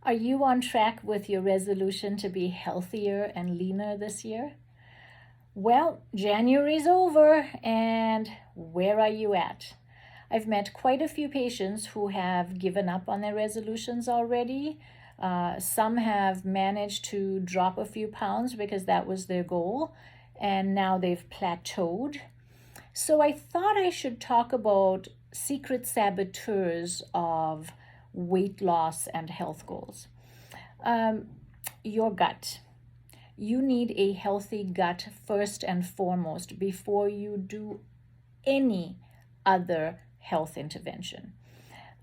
Are you on track with your resolution to be healthier and leaner this year? Well, January's over, and where are you at? I've met quite a few patients who have given up on their resolutions already. Some have managed to drop a few pounds because that was their goal, and now they've plateaued. So I thought I should talk about secret saboteurs of weight loss and health goals. Your gut. You need a healthy gut first and foremost before you do any other health intervention.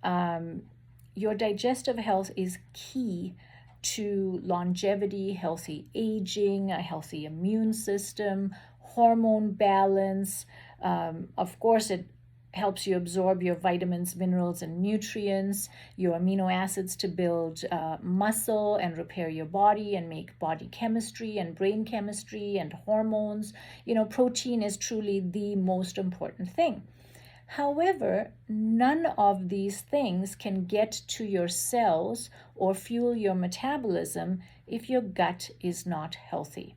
Your digestive health is key to longevity, healthy aging, a healthy immune system, hormone balance. Of course, it helps you absorb your vitamins, minerals, and nutrients, your amino acids to build muscle and repair your body and make body chemistry and brain chemistry and hormones. Protein is truly the most important thing. However, none of these things can get to your cells or fuel your metabolism if your gut is not healthy.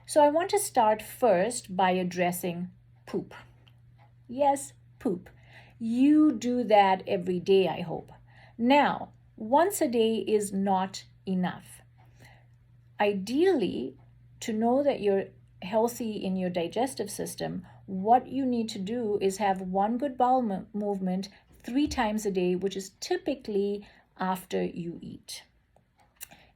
So I want to start first by addressing poop. Yes, poop. You do that every day, I hope. Now, once a day is not enough. Ideally, to know that you're healthy in your digestive system, what you need to do is have one good bowel movement 3 times a day, which is typically after you eat.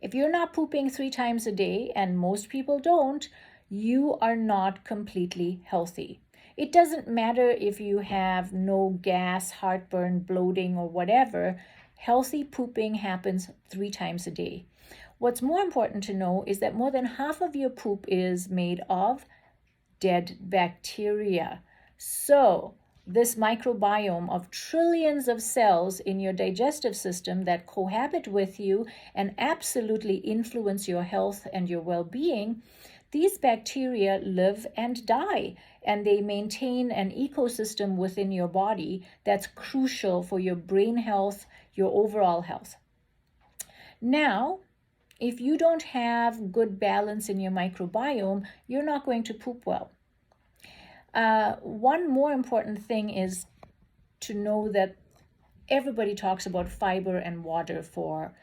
If you're not pooping 3 times a day, and most people don't, you are not completely healthy. It doesn't matter if you have no gas, heartburn, bloating, or whatever. Healthy pooping happens 3 times a day. What's more important to know is that more than half of your poop is made of dead bacteria. So this microbiome of trillions of cells in your digestive system that cohabit with you and absolutely influence your health and your well-being, these bacteria live and die, and they maintain an ecosystem within your body that's crucial for your brain health, your overall health. Now, if you don't have good balance in your microbiome, you're not going to poop well. One more important thing is to know that everybody talks about fiber and water for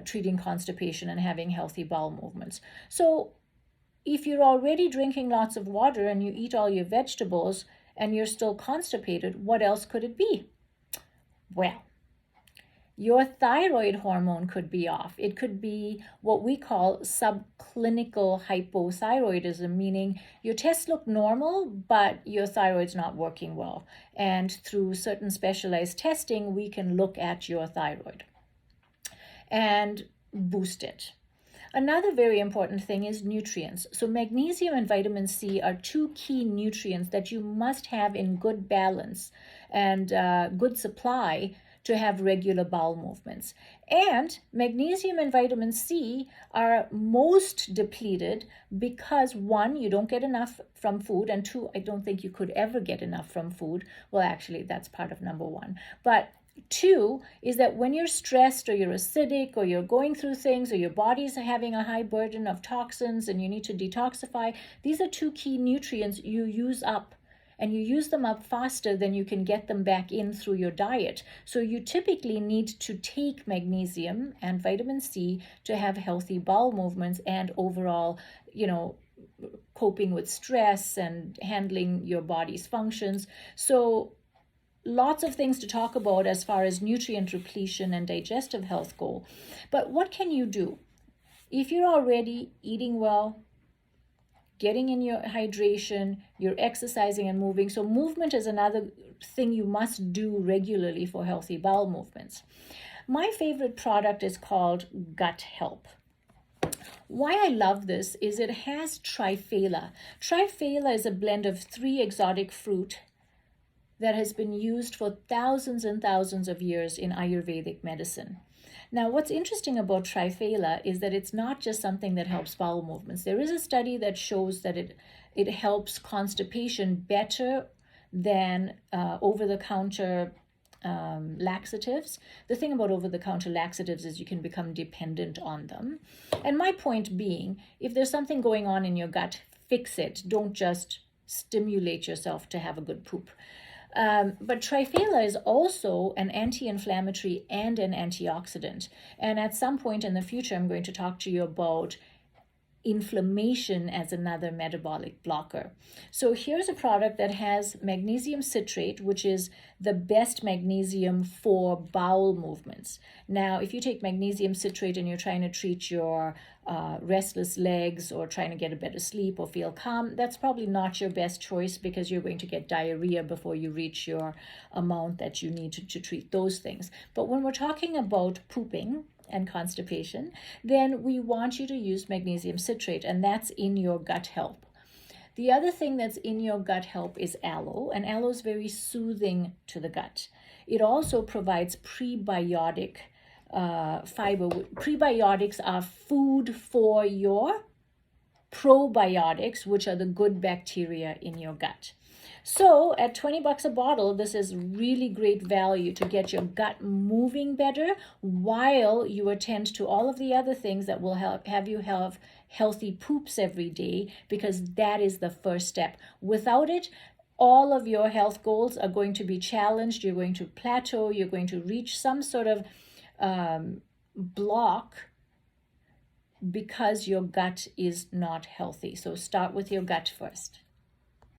treating constipation and having healthy bowel movements. So if you're already drinking lots of water and you eat all your vegetables and you're still constipated, what else could it be? Well, your thyroid hormone could be off. It could be what we call subclinical hypothyroidism, meaning your tests look normal, but your thyroid's not working well. And through certain specialized testing, we can look at your thyroid and boost it. Another very important thing is nutrients. So magnesium and vitamin C are 2 key nutrients that you must have in good balance and good supply to have regular bowel movements. And magnesium and vitamin C are most depleted because 1, you don't get enough from food, and 2, I don't think you could ever get enough from food. Well, actually, that's part of number 1. But 2 is that when you're stressed or you're acidic or you're going through things or your body's having a high burden of toxins and you need to detoxify, these are 2 key nutrients you use up, and you use them up faster than you can get them back in through your diet. So you typically need to take magnesium and vitamin C to have healthy bowel movements and overall, coping with stress and handling your body's functions. So lots of things to talk about as far as nutrient repletion and digestive health go. But what can you do? If you're already eating well, getting in your hydration, you're exercising and moving. So movement is another thing you must do regularly for healthy bowel movements. My favorite product is called Gut Help. Why I love this is it has triphala. Triphala is a blend of 3 exotic fruit that has been used for thousands and thousands of years in Ayurvedic medicine. Now, what's interesting about triphala is that it's not just something that helps bowel movements. There is a study that shows that it helps constipation better than over-the-counter laxatives. The thing about over-the-counter laxatives is you can become dependent on them. And my point being, if there's something going on in your gut, fix it. Don't just stimulate yourself to have a good poop. But triphala is also an anti-inflammatory and an antioxidant. And at some point in the future, I'm going to talk to you about inflammation as another metabolic blocker. So here's a product that has magnesium citrate, which is the best magnesium for bowel movements. Now, if you take magnesium citrate and you're trying to treat your restless legs or trying to get a better sleep or feel calm, that's probably not your best choice because you're going to get diarrhea before you reach your amount that you need to treat those things. But when we're talking about pooping and constipation, then we want you to use magnesium citrate, and that's in your gut help. The other thing that's in your gut help is aloe, and aloe is very soothing to the gut. It also provides prebiotic fiber. Prebiotics are food for your probiotics, which are the good bacteria in your gut. So at $20 a bottle, this is really great value to get your gut moving better while you attend to all of the other things that will have you have healthy poops every day, because that is the first step. Without it, all of your health goals are going to be challenged. You're going to plateau. You're going to reach some sort of block because your gut is not healthy. So start with your gut first.